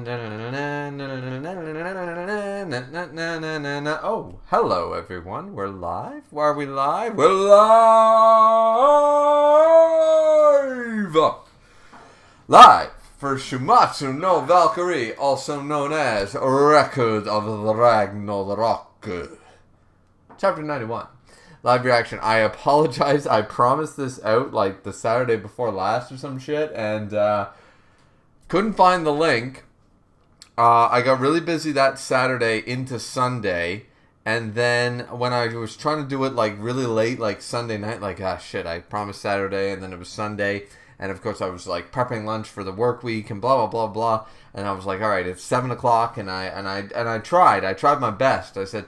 Oh, hello everyone. We're live. Why are we live? We're live! Live for Shuumatsu no Valkyrie, also known as Record of the Ragnarok. Chapter 91. Live reaction. I apologize. I promised this out like the Saturday before last or some shit, and couldn't find the link. I got really busy that Saturday into Sunday, and then when I was trying to do it like really late, like Sunday night, like shit, I promised Saturday, and then it was Sunday, and of course I was like prepping lunch for the work week and blah blah blah blah, and I was like, all right, it's 7 o'clock, and I tried my best. I said,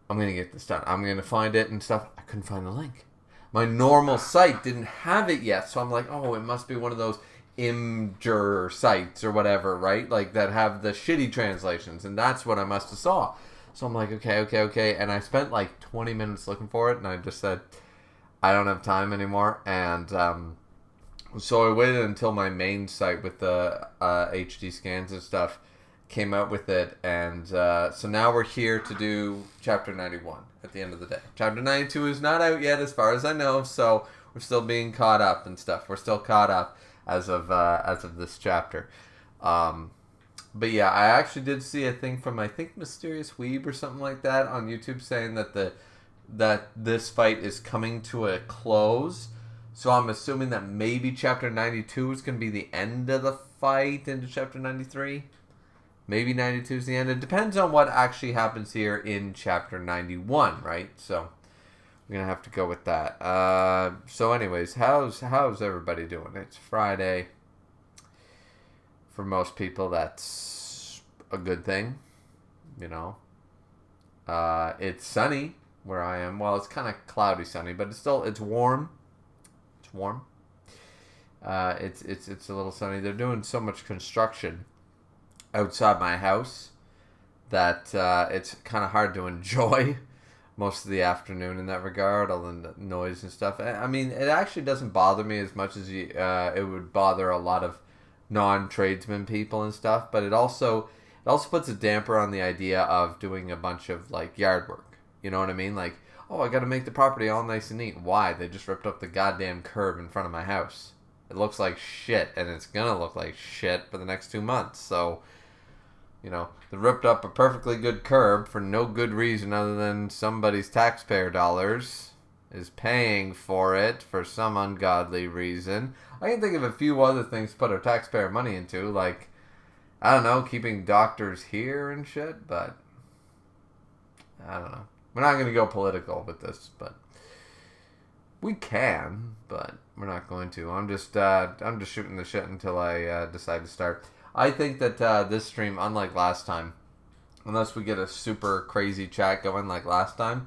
I'm gonna get this done. I'm gonna find it and stuff. I couldn't find the link. My normal site didn't have it yet, so I'm like, oh, it must be one of those Imgur sites or whatever, right? Like that have the shitty translations, and that's what I must have saw. So I'm like, okay, and I spent like 20 minutes looking for it, and I just said, I don't have time anymore, and so I waited until my main site with the HD scans and stuff came out with it, and so now we're here to do Chapter 91 at the end of the day. Chapter 92 is not out yet, as far as I know, so we're still being caught up and stuff. We're still caught up as of this chapter. But yeah, I actually did see a thing from, I think, Mysterious Weeb or something like that on YouTube saying that this fight is coming to a close. So I'm assuming that maybe Chapter 92 is going to be the end of the fight into Chapter 93. Maybe 92 is the end. It depends on what actually happens here in Chapter 91, right? So we're going to have to go with that. So anyways, how's everybody doing? It's Friday. For most people, that's a good thing. You know. It's sunny where I am. Well, it's kind of cloudy sunny, but it's warm. It's warm. It's a little sunny. They're doing so much construction outside my house that it's kind of hard to enjoy most of the afternoon in that regard, all the noise and stuff. I mean, it actually doesn't bother me as much as it would bother a lot of non-tradesmen people and stuff, but it also puts a damper on the idea of doing a bunch of like yard work. You know what I mean? Like, oh, I got to make the property all nice and neat. Why? They just ripped up the goddamn curb in front of my house. It looks like shit, and it's gonna look like shit for the next 2 months. So, you know, they ripped up a perfectly good curb for no good reason other than somebody's taxpayer dollars is paying for it for some ungodly reason. I can think of a few other things to put our taxpayer money into, like, I don't know, keeping doctors here and shit, but I don't know. We're not going to go political with this, but we can, but we're not going to. I'm just shooting the shit until I decide to start. I think that this stream, unlike last time, unless we get a super crazy chat going like last time,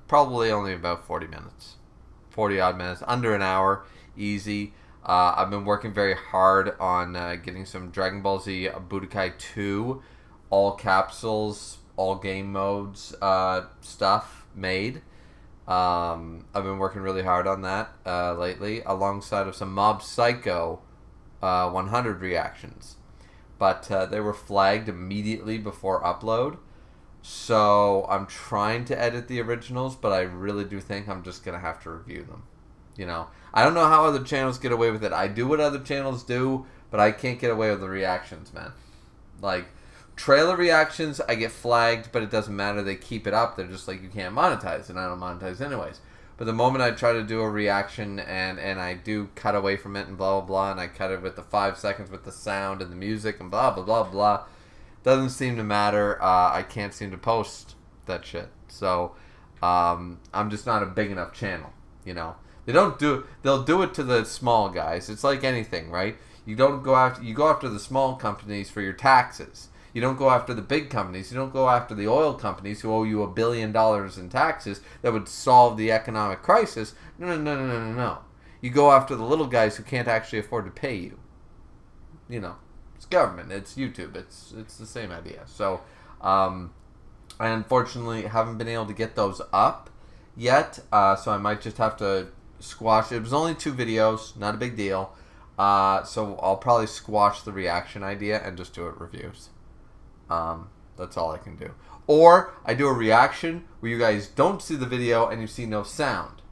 probably only about 40 minutes. 40 odd minutes, under an hour, easy. I've been working very hard on getting some Dragon Ball Z Budokai 2, all capsules, all game modes stuff made. I've been working really hard on that lately, alongside of some Mob Psycho 100 reactions, but they were flagged immediately before upload, so I'm trying to edit the originals, but I really do think I'm just gonna have to review them. You know, I don't know how other channels get away with it. I do what other channels do, but I can't get away with the reactions, man. Like trailer reactions, I get flagged, but it doesn't matter. They keep it up. They're just like, you can't monetize, and I don't monetize anyways. But the moment I try to do a reaction and I do cut away from it and blah, blah, blah, and I cut it with the 5 seconds with the sound and the music and blah, blah, blah, blah, doesn't seem to matter. I can't seem to post that shit. So I'm just not a big enough channel, you know. They'll do it to the small guys. It's like anything, right? You go after the small companies for your taxes. You don't go after the big companies. You don't go after the oil companies who owe you $1 billion in taxes that would solve the economic crisis. No. You go after the little guys who can't actually afford to pay you. You know, it's government. It's YouTube. It's the same idea. So, I unfortunately haven't been able to get those up yet. So I might just have to squash it. It was only 2 videos. Not a big deal. So I'll probably squash the reaction idea and just do it reviews. That's all I can do. Or I do a reaction where you guys don't see the video and you see no sound.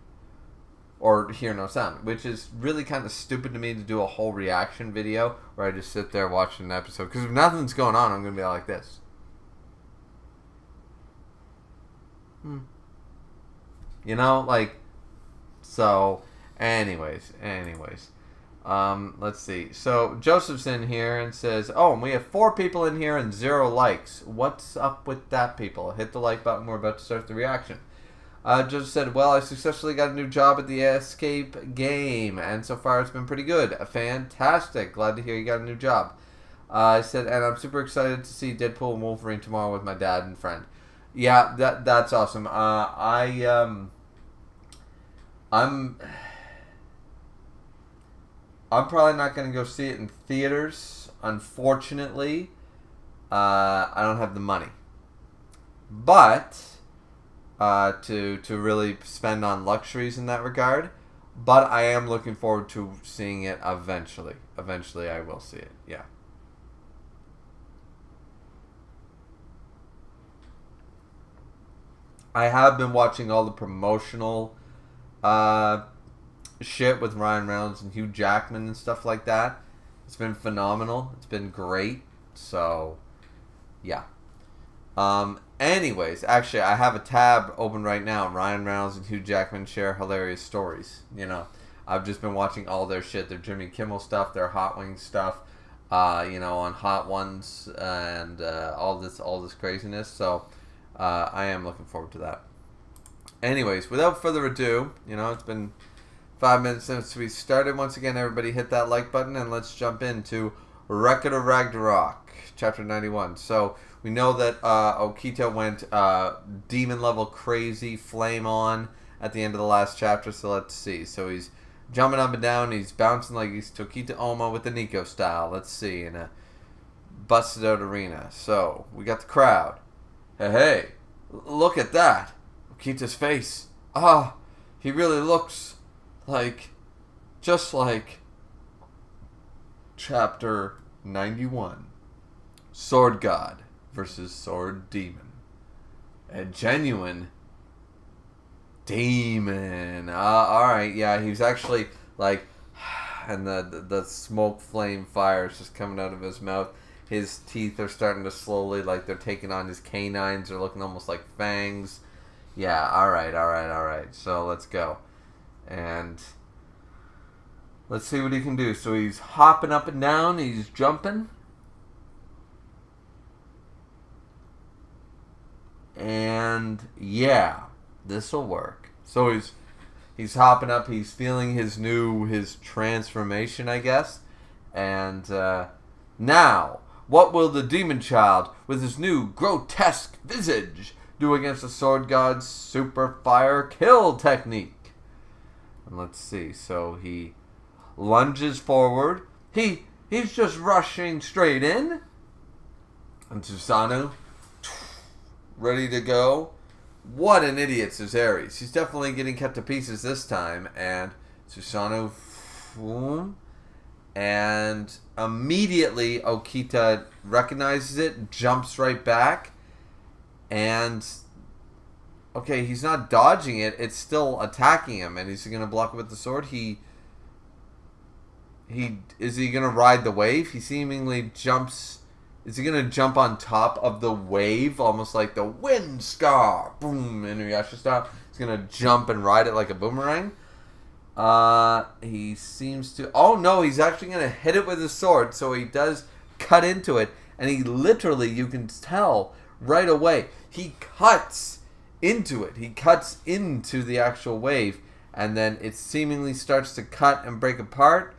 Or hear no sound. Which is really kind of stupid to me to do a whole reaction video where I just sit there watching an episode. Because if nothing's going on, I'm going to be like this. You know, like, so, anyways. Let's see. So, Joseph's in here and says, oh, and we have 4 people in here and 0 likes. What's up with that, people? Hit the like button. We're about to start the reaction. Joseph said, well, I successfully got a new job at the Escape game, and so far it's been pretty good. Fantastic. Glad to hear you got a new job. I said, and I'm super excited to see Deadpool and Wolverine tomorrow with my dad and friend. Yeah, that's awesome. I'm probably not going to go see it in theaters, unfortunately. I don't have the money. But, to really spend on luxuries in that regard. But I am looking forward to seeing it eventually. Eventually I will see it, yeah. I have been watching all the promotional shit with Ryan Reynolds and Hugh Jackman and stuff like that. It's been phenomenal. It's been great. So, yeah. Anyways, actually, I have a tab open right now. Ryan Reynolds and Hugh Jackman share hilarious stories. You know, I've just been watching all their shit. Their Jimmy Kimmel stuff, their Hot Wings stuff. You know, on Hot Ones and all this craziness. So, I am looking forward to that. Anyways, without further ado, you know, it's been 5 minutes since we started. Once again, everybody hit that like button and let's jump into Record of Ragnarok, Chapter 91. So, we know that Okita went demon level crazy, flame on at the end of the last chapter, so let's see. So he's jumping up and down, he's bouncing like he's Tokita Oma with the Nico style. Let's see, in a busted out arena. So, we got the crowd. Hey, look at that. Okita's face. He really looks like, just like Chapter 91. Sword God versus Sword Demon. A genuine demon. Alright, yeah, he's actually like, and the smoke flame fire is just coming out of his mouth. His teeth are starting to slowly, like they're taking on his canines. They're looking almost like fangs. Yeah, alright. So let's go. And let's see what he can do. So he's hopping up and down. He's jumping. And yeah, this'll work. So he's hopping up. He's feeling his transformation, I guess. And now, what will the demon child with his new grotesque visage do against the sword god's super fire kill technique? And let's see. So he lunges forward. He's just rushing straight in. And Susanoo, ready to go. What an idiot, Caesarius. He's definitely getting cut to pieces this time. And Susanoo, boom. And immediately Okita recognizes it, jumps right back, and okay, he's not dodging it, it's still attacking him, and he's gonna block it with the sword. Is he gonna ride the wave? He seemingly jumps. Is he gonna jump on top of the wave, almost like the wind scar? Boom, Inuyasha style. He's gonna jump and ride it like a boomerang. He seems to... Oh, no, he's actually going to hit it with his sword, so he does cut into it, and he literally, you can tell right away, he cuts into it. He cuts into the actual wave, and then it seemingly starts to cut and break apart.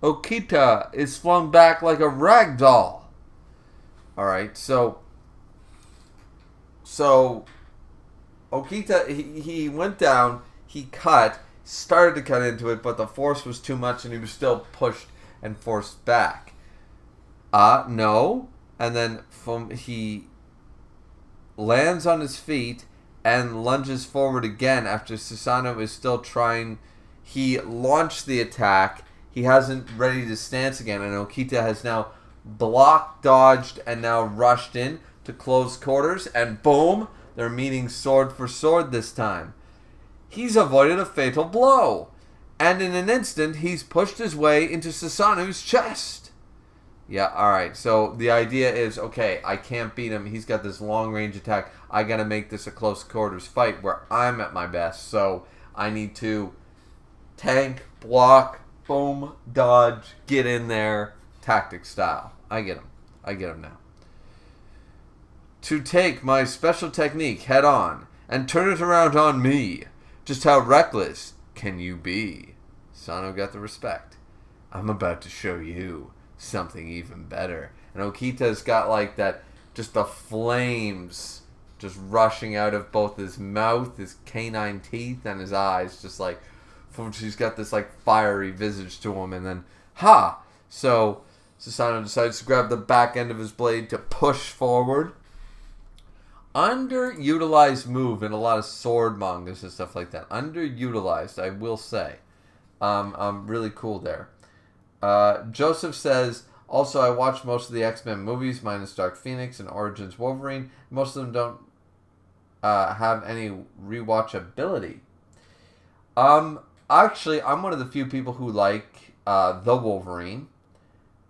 Okita is flung back like a rag doll. Alright, so Okita, he went down, he cut, started to cut into it, but the force was too much and he was still pushed and forced back. No. And then he lands on his feet and lunges forward again after Susanoo is still trying. He launched the attack. He hasn't ready to stance again, and Okita has now blocked, dodged, and now rushed in to close quarters, and boom, they're meeting sword for sword this time. He's avoided a fatal blow, and in an instant, he's pushed his way into Susanoo's chest. Yeah, alright, so the idea is, okay, I can't beat him. He's got this long-range attack. I gotta make this a close quarters fight where I'm at my best, so I need to tank, block, boom, dodge, get in there, tactic style. I get him now. To take my special technique head on and turn it around on me. Just how reckless can you be? Sano got the respect. I'm about to show you something even better. And Okita's got like that, just the flames just rushing out of both his mouth, his canine teeth, and his eyes. Just like, he's got this like fiery visage to him. And then, so Susanoo decides to grab the back end of his blade to push forward. Underutilized move in a lot of sword mangas and stuff like that. Underutilized, I will say. Really cool there. Joseph says, also I watched most of the X-Men movies, minus Dark Phoenix and Origins Wolverine. Most of them don't have any rewatchability. Actually, I'm one of the few people who like the Wolverine,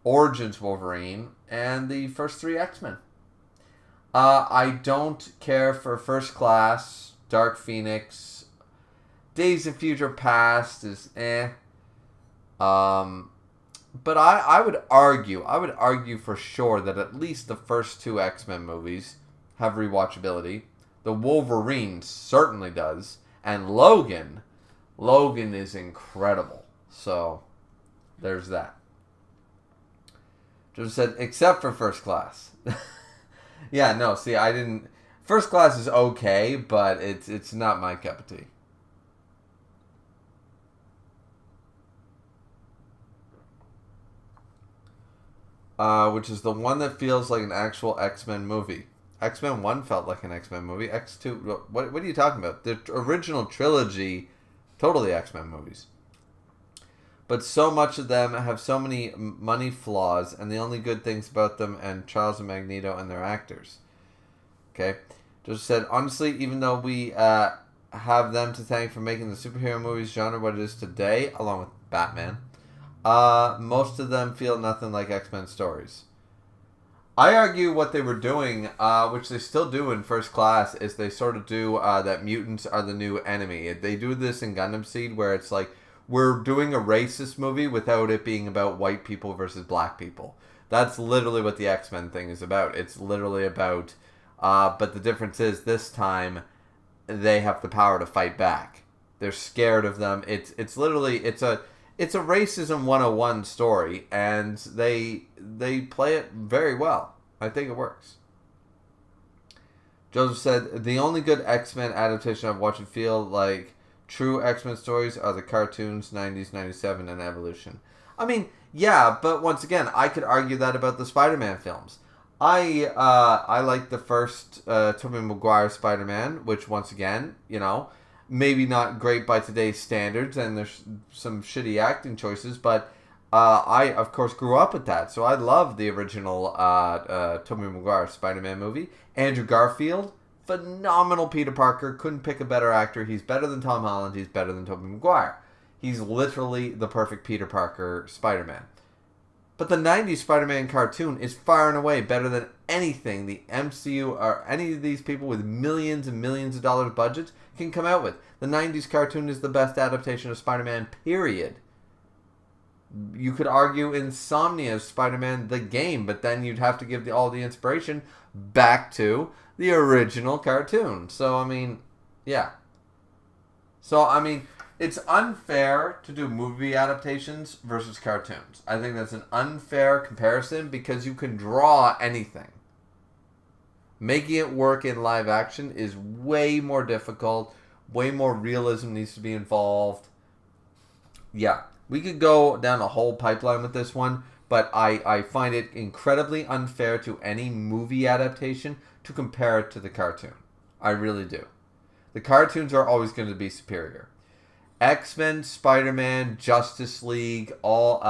Origins Wolverine, and the first 3 X-Men. I don't care for First Class, Dark Phoenix, Days of Future Past is but I would argue for sure that at least the first 2 X-Men movies have rewatchability. The Wolverine certainly does, and Logan is incredible. So there's that. Just said, except for First Class. Yeah, no, see, I didn't... First Class is okay, but it's not my cup of tea. Which is the one that feels like an actual X-Men movie. X-Men 1 felt like an X-Men movie. X2... What are you talking about? The original trilogy, totally X-Men movies. But so much of them have so many money flaws, and the only good things about them and Charles and Magneto and their actors. Okay? Just said, honestly, even though we have them to thank for making the superhero movies genre what it is today, along with Batman, most of them feel nothing like X-Men stories. I argue what they were doing, which they still do in First Class, is they sort of do that mutants are the new enemy. They do this in Gundam Seed, where it's like, we're doing a racist movie without it being about white people versus black people. That's literally what the X-Men thing is about. It's literally about, but the difference is this time they have the power to fight back. They're scared of them. It's literally, it's a racism 101 story, and they play it very well. I think it works. Joseph said, the only good X-Men adaptation I've watched and feel like true X-Men stories are the cartoons, 90s, 97, and Evolution. I mean, yeah, but once again, I could argue that about the Spider-Man films. I like the first Tobey Maguire Spider-Man, which once again, you know, maybe not great by today's standards, and there's some shitty acting choices, but I, of course, grew up with that, so I love the original Tobey Maguire Spider-Man movie. Andrew Garfield, phenomenal Peter Parker. Couldn't pick a better actor. He's better than Tom Holland. He's better than Tobey Maguire. He's literally the perfect Peter Parker Spider-Man. But the 90s Spider-Man cartoon is far and away better than anything the MCU or any of these people with millions and millions of dollars budgets can come out with. The 90s cartoon is the best adaptation of Spider-Man, period. You could argue Insomnia's Spider-Man the game, but then you'd have to give all the inspiration back to the original cartoon. So, I mean, yeah. So, I mean, it's unfair to do movie adaptations versus cartoons. I think that's an unfair comparison because you can draw anything. Making it work in live action is way more difficult. Way more realism needs to be involved. Yeah, we could go down a whole pipeline with this one, but I find it incredibly unfair to any movie adaptation to compare it to the cartoon. I really do. The cartoons are always going to be superior. X-Men, Spider-Man, Justice League, all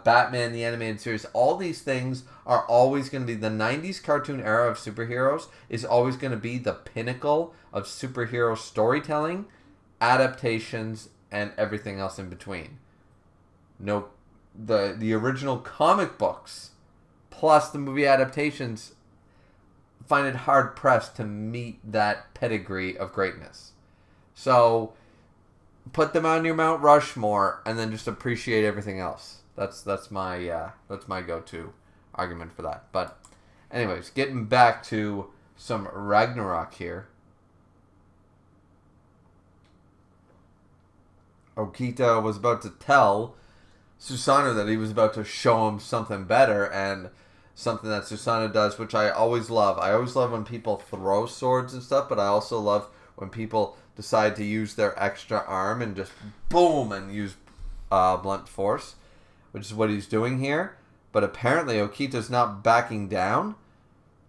Batman, the animated series, all these things are always going to be... The 90s cartoon era of superheroes is always going to be the pinnacle of superhero storytelling, adaptations, and everything else in between. No, the original comic books, plus the movie adaptations, find it hard-pressed to meet that pedigree of greatness. So... put them on your Mount Rushmore, and then just appreciate everything else. That's my go-to argument for that. But, anyways, getting back to some Ragnarok here. Okita was about to tell Susanoo that he was about to show him something better, and something that Susanoo does, which I always love. I always love when people throw swords and stuff, but I also love when people decide to use their extra arm and just boom and use blunt force, which is what he's doing here. But apparently Okita's not backing down.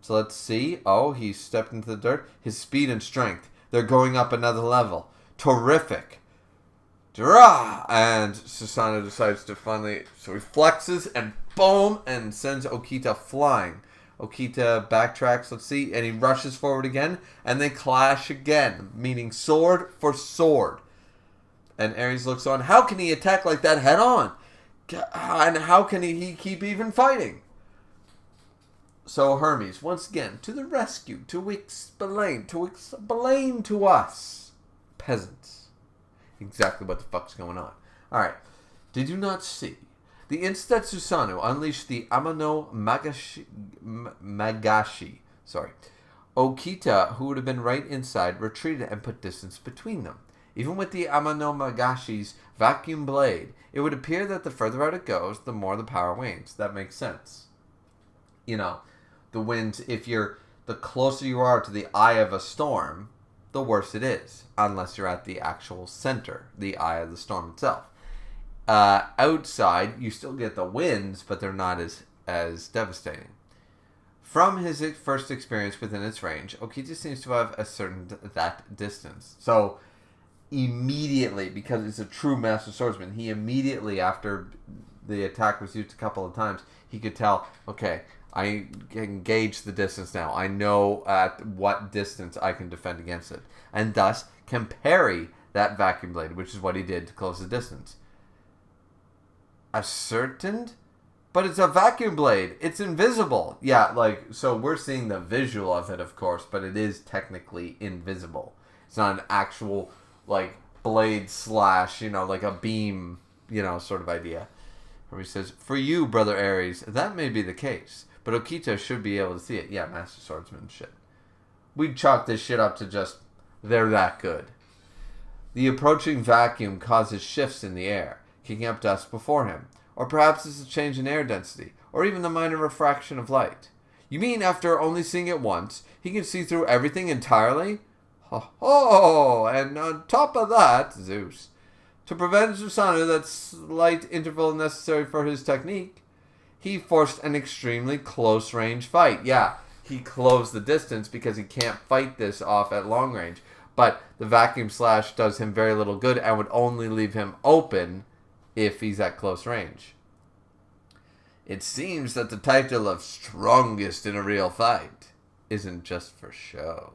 So let's see. Oh, he stepped into the dirt. His speed and strength, they're going up another level. Terrific. Dra! And Susanoo decides to finally... So he flexes and boom! And sends Okita flying. Okita backtracks, let's see, and he rushes forward again, and they clash again, meaning sword for sword. And Ares looks on. How can he attack like that head on? And how can he keep even fighting? So Hermes, once again, to the rescue, to explain to us, peasants, exactly what the fuck's going on. Alright, did you not see? The instant Susanoo unleashed the Amano Magashi. Okita, who would have been right inside, retreated and put distance between them. Even with the Amano Magashi's vacuum blade, it would appear that the further out it goes, the more the power wanes. That makes sense. You know, the winds, the closer you are to the eye of a storm, the worse it is. Unless you're at the actual center, the eye of the storm itself. Outside, you still get the winds, but they're not as devastating. From his first experience within its range, Okita seems to have ascertained that distance. So, immediately, because it's a true Master Swordsman, he immediately, after the attack was used a couple of times, he could tell, okay, I can gauge the distance now. I know at what distance I can defend against it. And thus, can parry that vacuum blade, which is what he did to close the distance. Ascertained? But it's a vacuum blade. It's invisible. Yeah, so we're seeing the visual of it, of course, but it is technically invisible. It's not an actual, blade slash, like a beam, sort of idea. Where he says, for you, Brother Ares, that may be the case, but Okita should be able to see it. Yeah, Master Swordsman shit. We'd chalk this shit up to just, they're that good. The approaching vacuum causes shifts in the air, kicking up dust before him. Or perhaps it's a change in air density, or even the minor refraction of light. You mean after only seeing it once, he can see through everything entirely? Oh, and on top of that, Zeus, to prevent Susanoo that slight interval necessary for his technique, he forced an extremely close-range fight. Yeah, he closed the distance because he can't fight this off at long range. But the vacuum slash does him very little good and would only leave him open if he's at close range. It seems that the title of strongest in a real fight isn't just for show.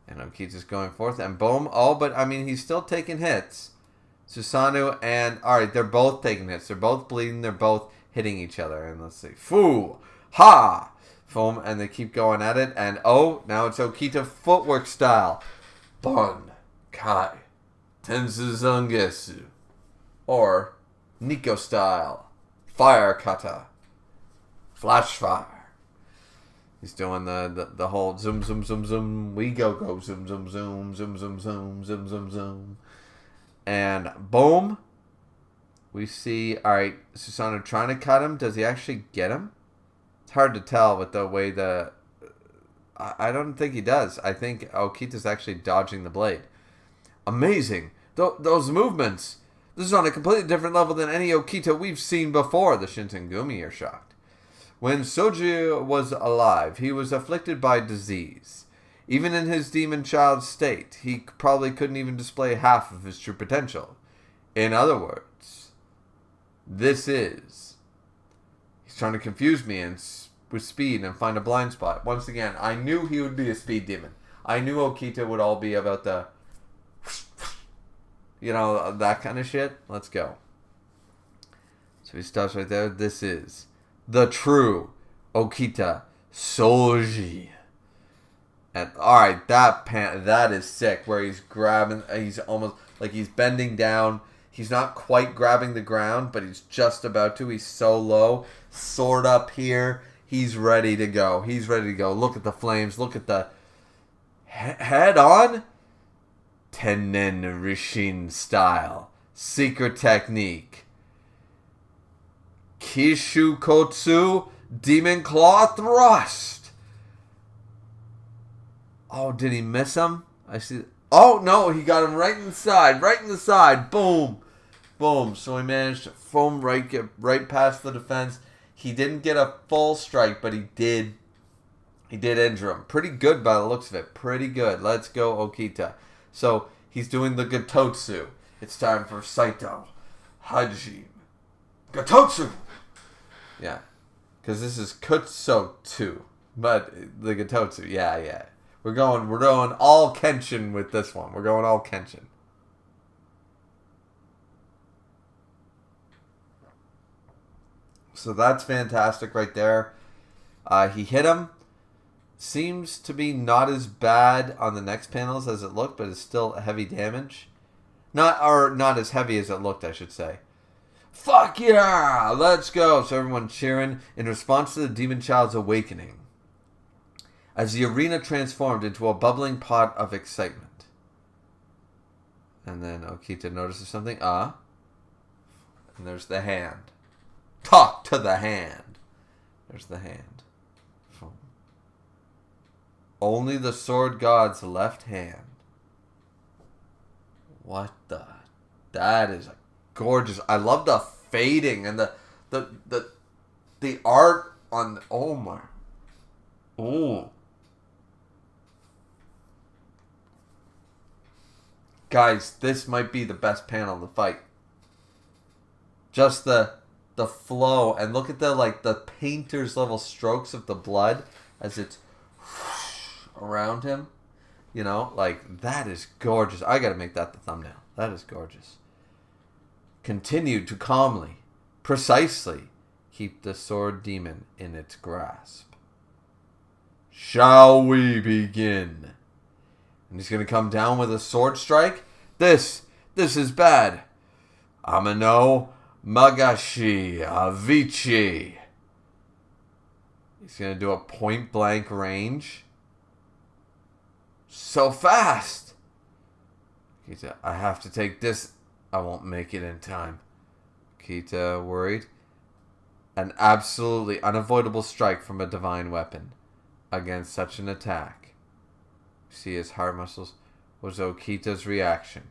And Okita's going forth, and boom. Oh, but he's still taking hits. Susanoo and... Alright, they're both taking hits. They're both bleeding. They're both hitting each other. And let's see. Fu! Ha! Foam, and they keep going at it. And oh, now it's Okita footwork style. Bon Kai Tensu Zangetsu. Or Nico style. Fire kata. Flash fire. He's doing the whole zoom zoom zoom zoom. We go zoom zoom zoom zoom zoom zoom zoom zoom zoom. And boom. We see, alright, Susanoo trying to cut him. Does he actually get him? It's hard to tell with the way I don't think he does. I think Okita's actually dodging the blade. Amazing. Those movements. This is on a completely different level than any Okita we've seen before. The Shinsengumi are shocked. When Soji was alive, he was afflicted by disease. Even in his demon child state, he probably couldn't even display half of his true potential. In other words, he's trying to confuse me with speed and find a blind spot. Once again, I knew he would be a speed demon. I knew Okita would all be about the, that kind of shit. Let's go. So he stops right there. This is the true Okita Soji. And alright, that is sick. Where he's grabbing, he's almost like he's bending down. He's not quite grabbing the ground, but he's just about to. He's so low. Sword up here. He's ready to go. Look at the flames. Look at the head on. Tennen Rishin style. Secret technique. Kishukotsu Demon Claw Thrust. Oh, did he miss him? I see. Oh, no, he got him right in the side. Boom. Boom. So he managed to get right past the defense. He didn't get a full strike, but he did injure him. Pretty good by the looks of it. Pretty good. Let's go, Okita. So he's doing the Gatotsu. It's time for Saito Hajime. Gatotsu! Yeah. Because this is Kutsotsu. But the Gatotsu, yeah. We're going all Kenshin with this one. We're going all Kenshin. So that's fantastic right there. He hit him. Seems to be not as bad on the next panels as it looked, but it's still heavy damage. Not as heavy as it looked, I should say. Fuck yeah! Let's go! So everyone cheering in response to the Demon Child's awakening. As the arena transformed into a bubbling pot of excitement. And then Okita notices something. And there's the hand. Talk to the hand. There's the hand. Only the sword god's left hand. What the? That is gorgeous. I love the fading and the art on. Oh my. Oh. Guys, this might be the best panel of the fight. Just the flow, and look at the painter's level strokes of the blood as it's around him. That is gorgeous. I gotta make that the thumbnail. That is gorgeous. Continued to calmly, precisely keep the sword demon in its grasp. Shall we begin? And he's gonna come down with a sword strike. This is bad. Amano Magashi Avicii. He's gonna do a point blank range. So fast. Kita, I have to take this. I won't make it in time. Kita worried. An absolutely unavoidable strike from a divine weapon against such an attack. See his heart muscles. Was Okita's reaction.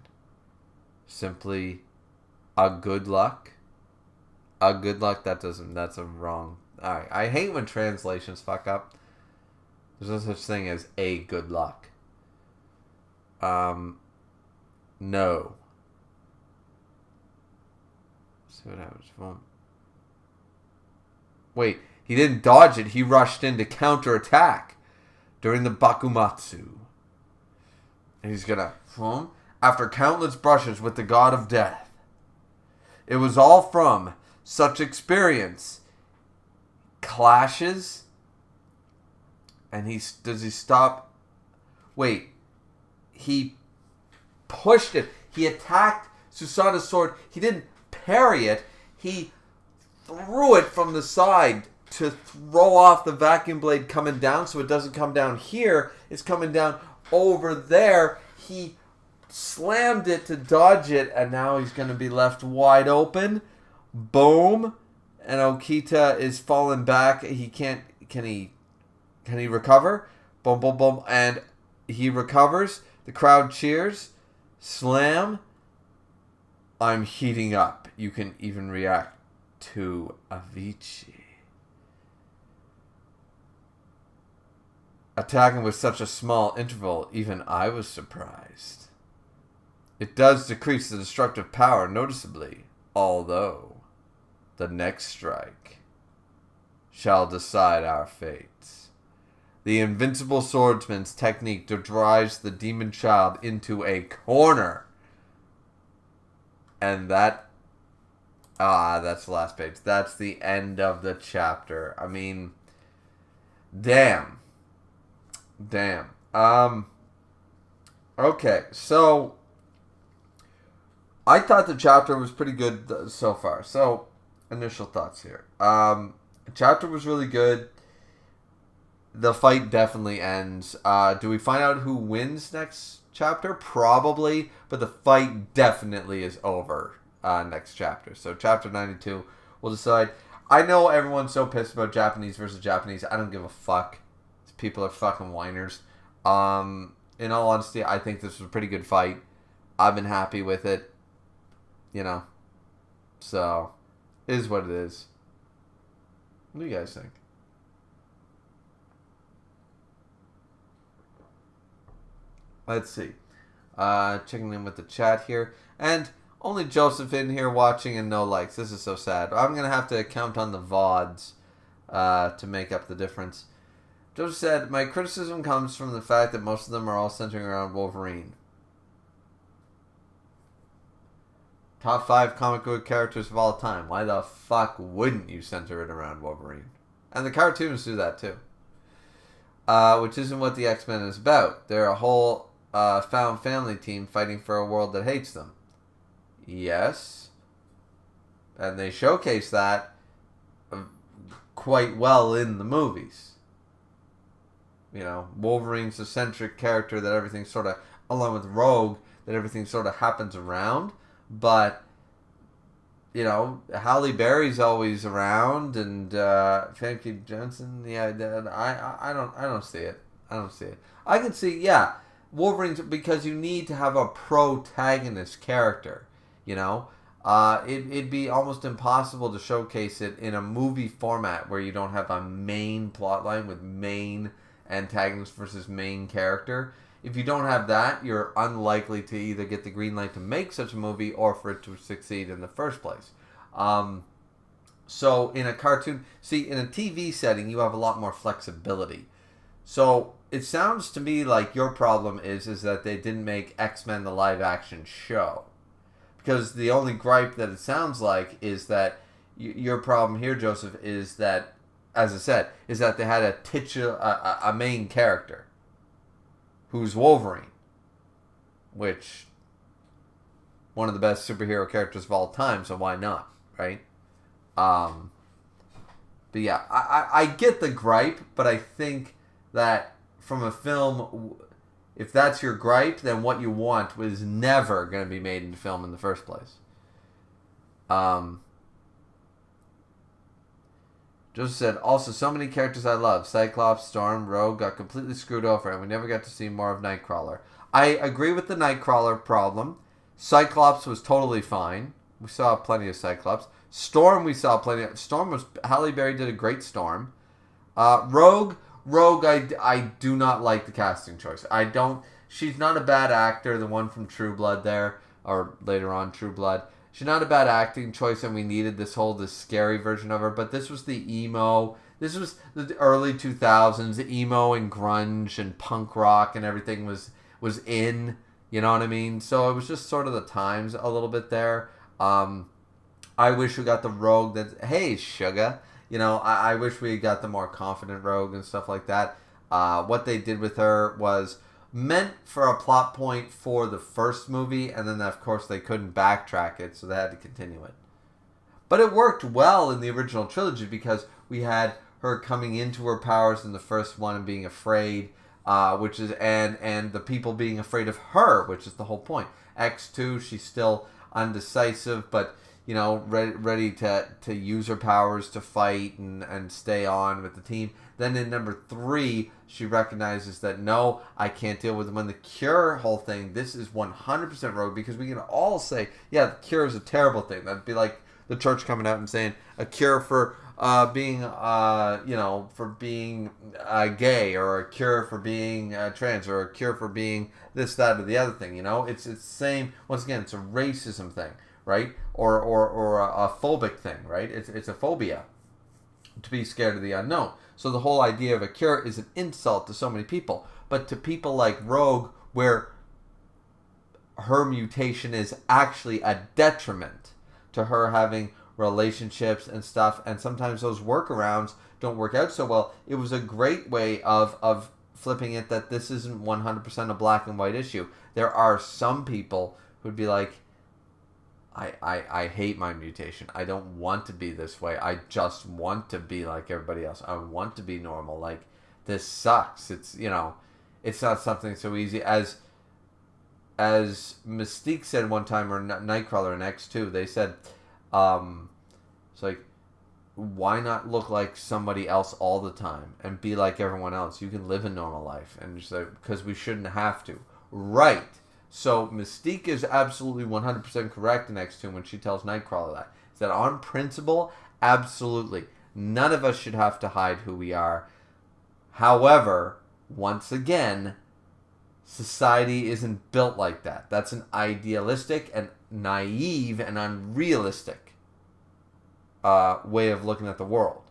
Simply a good luck. A good luck. That's a wrong. Alright. I hate when translations fuck up. There's no such thing as a good luck. No. See what happens. Wait, he didn't dodge it. He rushed in to counterattack during the Bakumatsu. And he's gonna, after countless brushes with the god of death. It was all from such experience. Clashes. And does he stop? Wait. He pushed it. He attacked Susanna's sword. He didn't parry it. He threw it from the side to throw off the vacuum blade coming down so it doesn't come down here. It's coming down over there. He slammed it to dodge it, and now he's going to be left wide open. Boom. And Okita is falling back. He can't... Can he recover? Boom, boom, boom. And he recovers. The crowd cheers. Slam. I'm heating up. You can even react to Avicii. attacking with such a small interval, even I was surprised. It does decrease the destructive power noticeably, although the next strike shall decide our fates. The invincible swordsman's technique drives the demon child into a corner. And that's the last page. That's the end of the chapter. I mean, damn. Okay, so I thought the chapter was pretty good so far. So, initial thoughts here. The chapter was really good. The fight definitely ends. Do we find out who wins next chapter? Probably, but the fight definitely is over next chapter. So chapter 92 will decide. I know everyone's so pissed about Japanese versus Japanese. I don't give a fuck. These people are fucking whiners. In all honesty, I think this was a pretty good fight. I've been happy with it. You know. So, it is what it is. What do you guys think? Let's see. Checking in with the chat here. And only Joseph in here watching and no likes. This is so sad. I'm going to have to count on the VODs to make up the difference. Joseph said, my criticism comes from the fact that most of them are all centering around Wolverine. Top 5 comic book characters of all time. Why the fuck wouldn't you center it around Wolverine? And the cartoons do that too. Which isn't what the X-Men is about. They're a whole found family team fighting for a world that hates them. Yes. And they showcase that quite well in the movies. You know, Wolverine's a centric character that everything sort of, along with Rogue, that everything sort of happens around. But, you know, Halle Berry's always around, and Famke Johnson, yeah, I don't see it. I can see, yeah, Wolverine's, because you need to have a protagonist character, you know. It'd be almost impossible to showcase it in a movie format where you don't have a main plotline with main antagonist versus main character. If you don't have that, you're unlikely to either get the green light to make such a movie or for it to succeed in the first place. So in a cartoon, see, in a TV setting, you have a lot more flexibility. So it sounds to me like your problem is that they didn't make X-Men the live-action show. Because the only gripe that it sounds like is that your problem here, Joseph, is that, as I said, is that they had a main character who's Wolverine, which one of the best superhero characters of all time, so why not, right? But yeah, I get the gripe, but I think that from a film, if that's your gripe, then what you want was never going to be made into film in the first place. Joseph said, also, so many characters I love. Cyclops, Storm, Rogue got completely screwed over, and we never got to see more of Nightcrawler. I agree with the Nightcrawler problem. Cyclops was totally fine. We saw plenty of Cyclops. Storm, we saw plenty of... Halle Berry did a great Storm. Rogue, I do not like the casting choice. She's not a bad actor, the one from True Blood there, or later on True Blood. She's not a bad acting choice, and we needed this scary version of her, but this was the emo. This was the early 2000s. Emo and grunge and punk rock and everything was in, you know what I mean? So it was just sort of the times a little bit there. I wish we got the Rogue that, hey, sugar. You know, I wish we got the more confident Rogue and stuff like that. What they did with her was meant for a plot point for the first movie, and then, of course, they couldn't backtrack it, so they had to continue it. But it worked well in the original trilogy because we had her coming into her powers in the first one and being afraid, which is and the people being afraid of her, which is the whole point. X2, she's still undecisive, but you know, ready to use her powers to fight and stay on with the team. Then in number 3, she recognizes that, no, I can't deal with them. When the Cure whole thing, this is 100% Rogue, because we can all say, yeah, the Cure is a terrible thing. That'd be like the church coming out and saying a cure for being for being gay, or a cure for being trans, or a cure for being this, that, or the other thing. It's the same. Once again, it's a racism thing, right? Or a phobic thing, right? It's a phobia, to be scared of the unknown. So the whole idea of a cure is an insult to so many people. But to people like Rogue, where her mutation is actually a detriment to her having relationships and stuff, and sometimes those workarounds don't work out so well, it was a great way of flipping it, that this isn't 100% a black and white issue. There are some people who'd be like, I hate my mutation. I don't want to be this way. I just want to be like everybody else. I want to be normal. Like, this sucks. It's it's not something so easy as Mystique said one time, or Nightcrawler in X2. They said, it's like, why not look like somebody else all the time and be like everyone else? You can live a normal life, and just like, because we shouldn't have to, right? So Mystique is absolutely 100% correct in X2 when she tells Nightcrawler that. Is that on principle, absolutely. None of us should have to hide who we are. However, once again, society isn't built like that. That's an idealistic and naive and unrealistic way of looking at the world.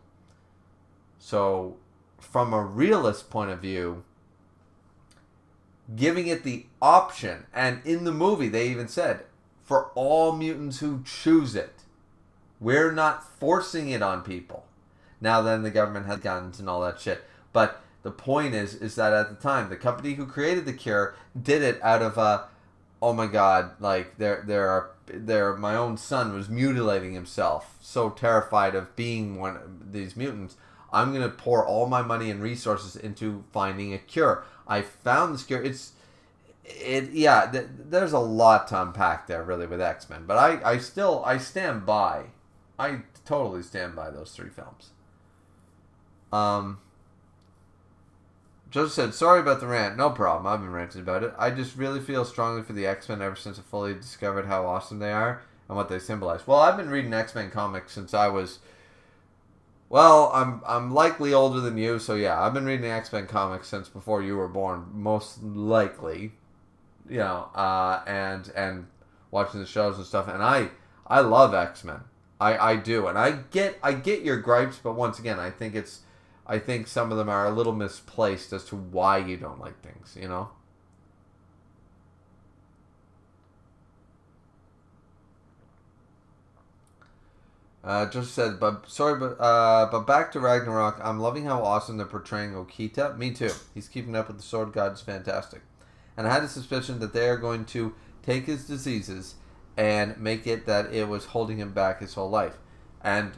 So, from a realist point of view, giving it the option, and in the movie they even said, for all mutants who choose it, we're not forcing it on people. Now then, the government has guns and all that shit, but the point is that at the time, the company who created the cure did it out of oh my god, like my own son was mutilating himself, so terrified of being one of these mutants. I'm going to pour all my money and resources into finding a cure. I found this cure. There's a lot to unpack there, really, with X-Men. But I stand by. I totally stand by those 3 films. Joseph said, sorry about the rant. No problem. I've been ranting about it. I just really feel strongly for the X-Men ever since I fully discovered how awesome they are and what they symbolize. Well, I've been reading X-Men comics since I was... Well, I'm likely older than you, so yeah, I've been reading X-Men comics since before you were born, most likely, and watching the shows and stuff, and I love X-Men, I do, and I get your gripes, but once again, I think some of them are a little misplaced as to why you don't like things, Just said, but back to Ragnarok. I'm loving how awesome they're portraying Okita. Me too. He's keeping up with the Sword God. It's fantastic. And I had a suspicion that they are going to take his diseases and make it that it was holding him back his whole life. And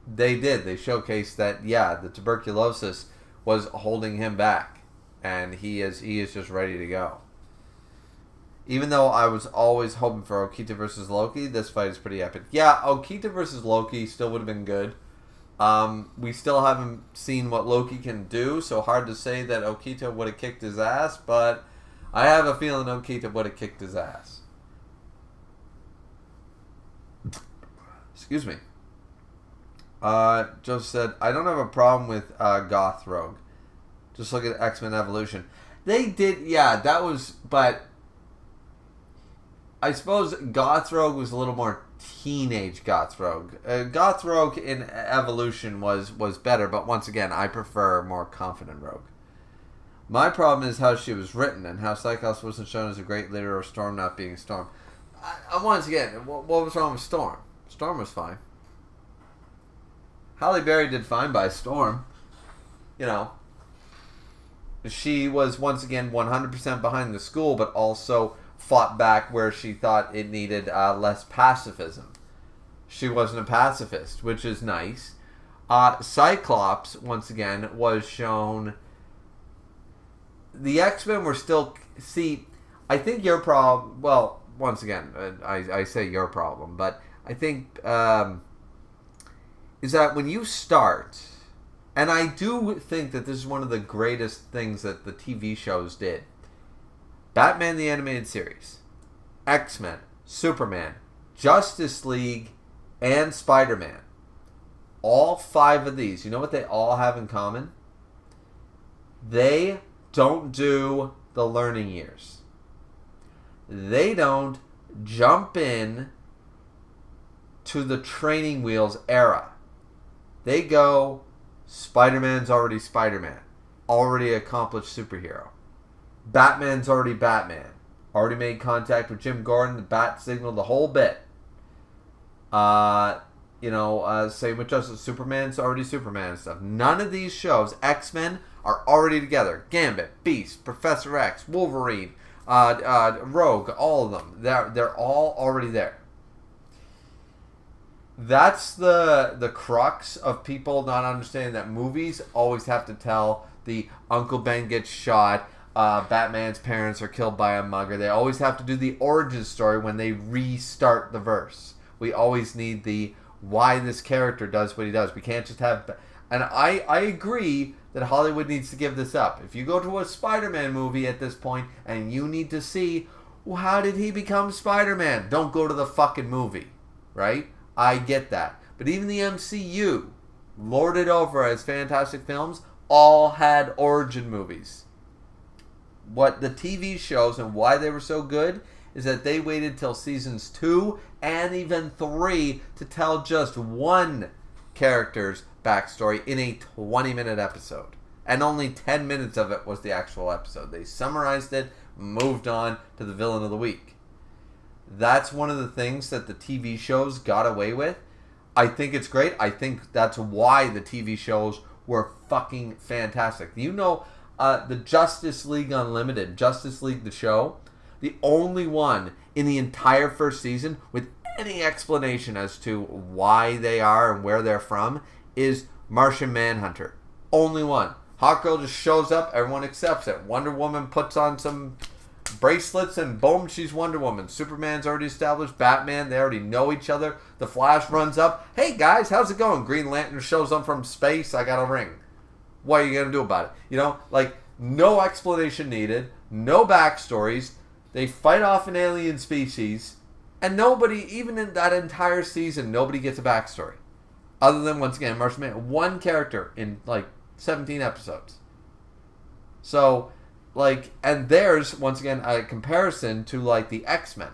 they did. They showcased that, yeah, the tuberculosis was holding him back. And he is just ready to go. Even though I was always hoping for Okita versus Loki, this fight is pretty epic. Yeah, Okita versus Loki still would have been good. We still haven't seen what Loki can do, so hard to say that Okita would have kicked his ass, but I have a feeling Okita would have kicked his ass. Excuse me. Joe said, I don't have a problem with Goth Rogue. Just look at X-Men Evolution. They did, yeah, that was, but... I suppose Goth Rogue was a little more teenage Goth Rogue. Goth Rogue in Evolution was better, but once again, I prefer more confident Rogue. My problem is how she was written and how Cyclops wasn't shown as a great leader or Storm not being Storm. Once again, what was wrong with Storm? Storm was fine. Halle Berry did fine by Storm. She was once again 100% behind the school, but also fought back where she thought it needed less pacifism. She wasn't a pacifist, which is nice. Cyclops, once again, was shown... The X-Men were still... See, I think your problem... Well, once again, I say your problem, but I think... is that when you start... And I do think that this is one of the greatest things that the TV shows did. Batman the Animated Series, X-Men, Superman, Justice League, and Spider-Man All 5 of these, you know what they all have in common? They don't do the learning years. They don't jump in to the training wheels era. They go, Spider-Man's already Spider-Man. Already accomplished superhero. Batman's already Batman. Already made contact with Jim Gordon, the bat signal, the whole bit. Same with Justice. Superman's already Superman and stuff. None of these shows, X-Men, are already together. Gambit, Beast, Professor X, Wolverine, Rogue, all of them. They're all already there. That's the crux of people not understanding that movies always have to tell the Uncle Ben gets shot, Batman's parents are killed by a mugger. They always have to do the origin story when they restart the verse. We always need the why this character does what he does. We can't just have... And I agree that Hollywood needs to give this up. If you go to a Spider-Man movie at this point and you need to see, well, how did he become Spider-Man? Don't go to the fucking movie, right? I get that. But even the MCU, lorded over as fantastic films, all had origin movies. What the TV shows and why they were so good is that they waited till seasons 2 and even 3 to tell just one character's backstory in a 20-minute episode. And only 10 minutes of it was the actual episode. They summarized it, moved on to the villain of the week. That's one of the things that the TV shows got away with. I think it's great. I think that's why the TV shows were fucking fantastic. You know, the Justice League Unlimited, Justice League the show, the only one in the entire first season with any explanation as to why they are and where they're from is Martian Manhunter. Only one. Hawkgirl just shows up, everyone accepts it. Wonder Woman puts on some bracelets and boom, she's Wonder Woman. Superman's already established. Batman, they already know each other. The Flash runs up. Hey guys, how's it going? Green Lantern shows up from space. I got a ring. What are you going to do about it? You know, like, no explanation needed. No backstories. They fight off an alien species. And nobody, even in that entire season, nobody gets a backstory. Other than, once again, Martian Man. One character in, 17 episodes. So, and there's, once again, a comparison to, the X-Men.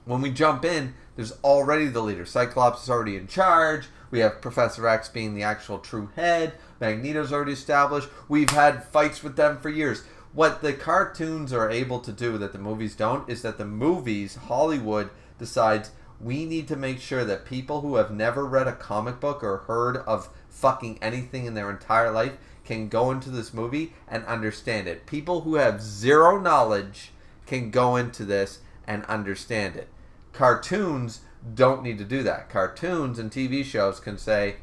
When we jump in, there's already the leader. Cyclops is already in charge. We have Professor X being the actual true head. Magneto's already established. We've had fights with them for years. What the cartoons are able to do that the movies don't is that the movies, Hollywood, decides we need to make sure that people who have never read a comic book or heard of fucking anything in their entire life can go into this movie and understand it. People who have zero knowledge can go into this and understand it. Cartoons don't need to do that. Cartoons and TV shows can say,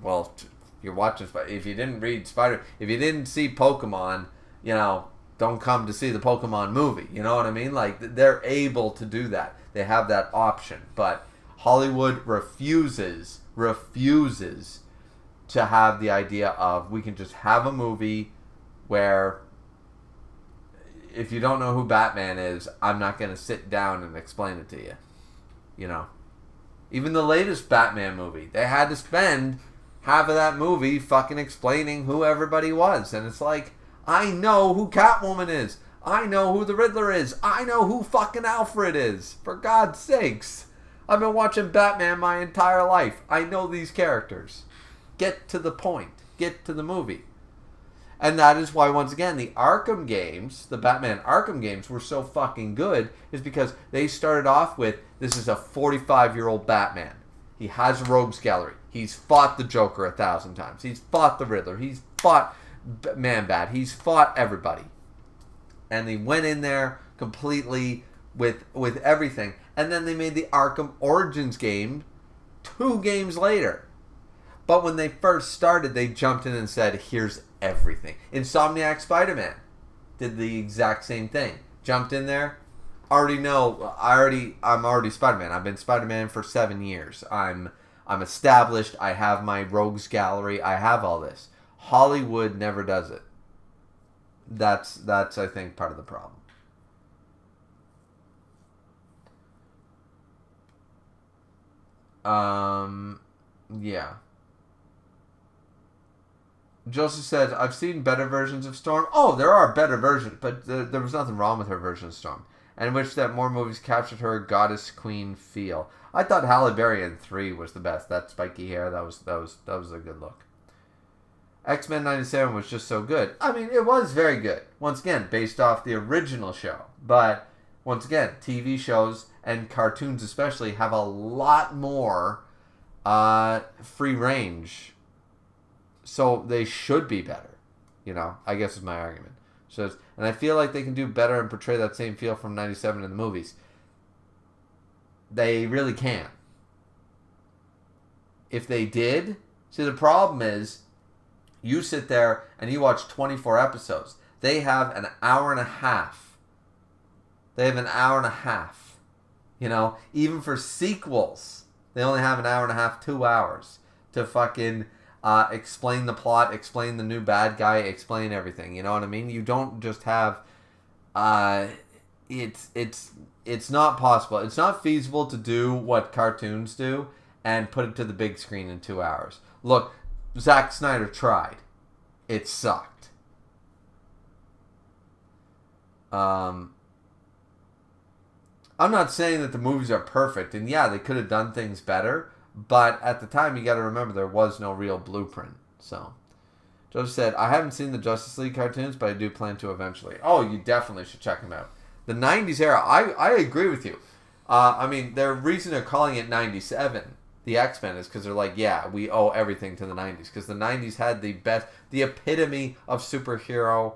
well, you're watching, if you didn't read if you didn't see Pokemon, don't come to see the Pokemon movie. You know what I mean? They're able to do that. They have that option. But Hollywood refuses to have the idea of we can just have a movie where if you don't know who Batman is, I'm not going to sit down and explain it to you. Even the latest Batman movie, they had to spend half of that movie fucking explaining who everybody was. And it's like, I know who Catwoman is. I know who the Riddler is. I know who fucking Alfred is. For God's sakes. I've been watching Batman my entire life. I know these characters. Get to the point. Get to the movie. And that is why, once again, the Arkham games, the Batman Arkham games were so fucking good, is because they started off with, this is a 45-year-old Batman. He has a rogues gallery. He's fought the Joker 1,000 times. He's fought the Riddler. He's fought Man-Bat. He's fought everybody. And they went in there completely with everything. And then they made the Arkham Origins game 2 games later. But when they first started, they jumped in and said, here's everything. Insomniac Spider-Man did the exact same thing. Jumped in there. I'm already Spider-Man. I've been Spider-Man for 7 years. I'm established. I have my rogues gallery. I have all this. Hollywood never does it. That's I think part of the problem. Yeah. Joseph said, I've seen better versions of Storm. Oh, there are better versions, but there was nothing wrong with her version of Storm. And wish that more movies captured her goddess queen feel. I thought Halle Berry in 3 was the best. That spiky hair, that was a good look. X-Men 97 was just so good. I mean, it was very good. Once again, based off the original show. But, once again, TV shows and cartoons especially have a lot more free range. So they should be better. I guess is my argument. And I feel like they can do better and portray that same feel from 97 in the movies. They really can. If they did, see the problem is, you sit there and you watch 24 episodes. They have an hour and a half. Even for sequels, they only have an hour and a half, 2 hours to fucking explain the plot, explain the new bad guy, explain everything. You know what I mean? You don't just have. It's not possible. It's not feasible to do what cartoons do and put it to the big screen in 2 hours. Look, Zack Snyder tried. It sucked. I'm not saying that the movies are perfect, and yeah, they could have done things better, but at the time, you got to remember there was no real blueprint. So, Joseph said, I haven't seen the Justice League cartoons, but I do plan to eventually. Oh, you definitely should check them out. The 90s era, I agree with you. I mean, the reason they're calling it 97, the X-Men, is because they're like, yeah, we owe everything to the 90s. Because the 90s had the epitome of superhero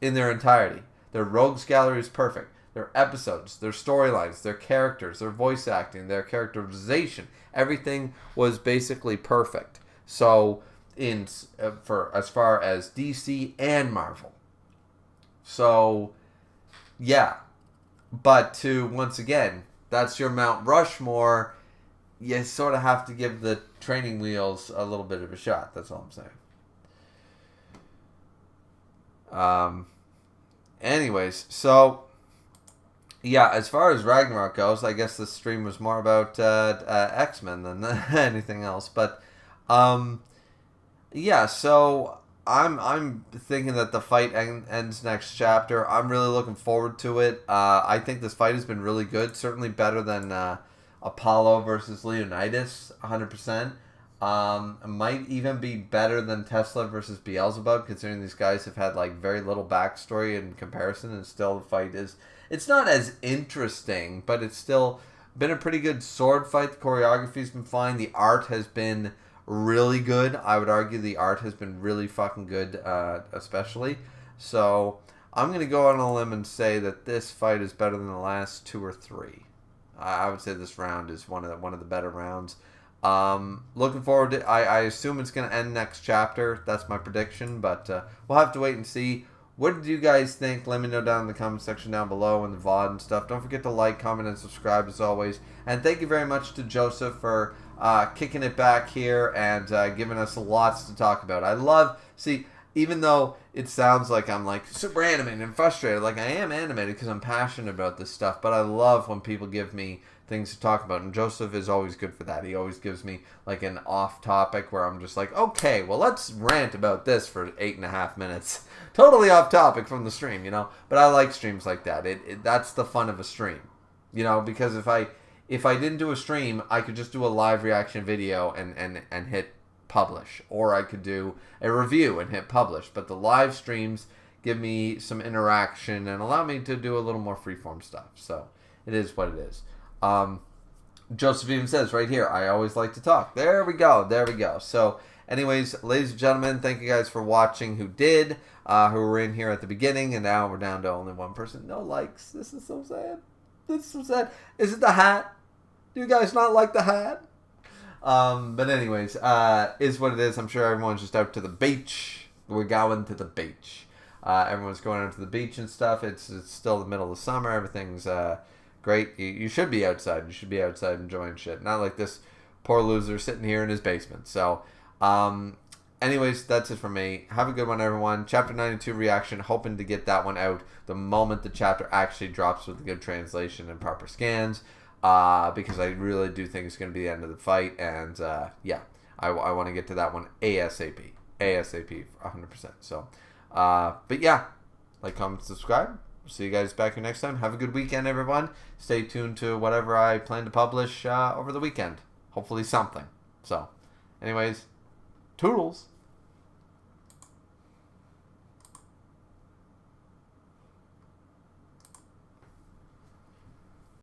in their entirety. Their rogues gallery is perfect. Their episodes, their storylines, their characters, their voice acting, their characterization, everything was basically perfect. So, for as far as DC and Marvel. So, yeah. But once again, that's your Mount Rushmore. You sort of have to give the training wheels a little bit of a shot. That's all I'm saying. Anyways, so yeah, as far as Ragnarok goes, I guess this stream was more about X-Men than anything else. But yeah, so I'm thinking that the fight ends next chapter. I'm really looking forward to it. I think this fight has been really good. Certainly better than Apollo versus Leonidas, 100%. Might even be better than Tesla versus Beelzebub, considering these guys have had like very little backstory in comparison, and still the fight is. It's not as interesting, but it's still been a pretty good sword fight. The choreography's been fine. The art has been really good. I would argue the art has been really fucking good, especially. So I'm going to go on a limb and say that this fight is better than the last 2 or 3. I would say this round is one of the better rounds. Looking forward to. I assume it's going to end next chapter. That's my prediction, but we'll have to wait and see. What did you guys think? Let me know down in the comment section down below and the VOD and stuff. Don't forget to like, comment, and subscribe as always. And thank you very much to Joseph for kicking it back here and giving us lots to talk about. Even though it sounds like I'm like super animated and frustrated, like I am animated because I'm passionate about this stuff, but I love when people give me things to talk about, and Joseph is always good for that. He always gives me like an off topic where I'm just like, okay, well, let's rant about this for 8.5 minutes. Totally off topic from the stream, but I like streams like that. That's the fun of a stream, because if I didn't do a stream, I could just do a live reaction video and hit publish, or I could do a review and hit publish. But the live streams give me some interaction and allow me to do a little more freeform stuff. So it is what it is. Joseph even says right here, I always like to talk. There we go. So anyways, ladies and gentlemen, thank you guys for watching who were in here at the beginning, and now we're down to only one person. No likes. This is so sad. Is it the hat? Do you guys not like the hat? But anyways, is what it is. I'm sure everyone's just out to the beach. We're going to the beach. Everyone's going out to the beach and stuff. It's still the middle of summer. Everything's great. You should be outside. You should be outside enjoying shit. Not like this poor loser sitting here in his basement. So, anyways, that's it for me. Have a good one, everyone. Chapter 92 reaction. Hoping to get that one out the moment the chapter actually drops with a good translation and proper scans. because I really do think it's going to be the end of the fight. And yeah, I want to get to that one ASAP. ASAP, 100%. So, but yeah, like, comment, subscribe. See you guys back here next time. Have a good weekend, everyone. Stay tuned to whatever I plan to publish over the weekend. Hopefully something. So, anyways, toodles.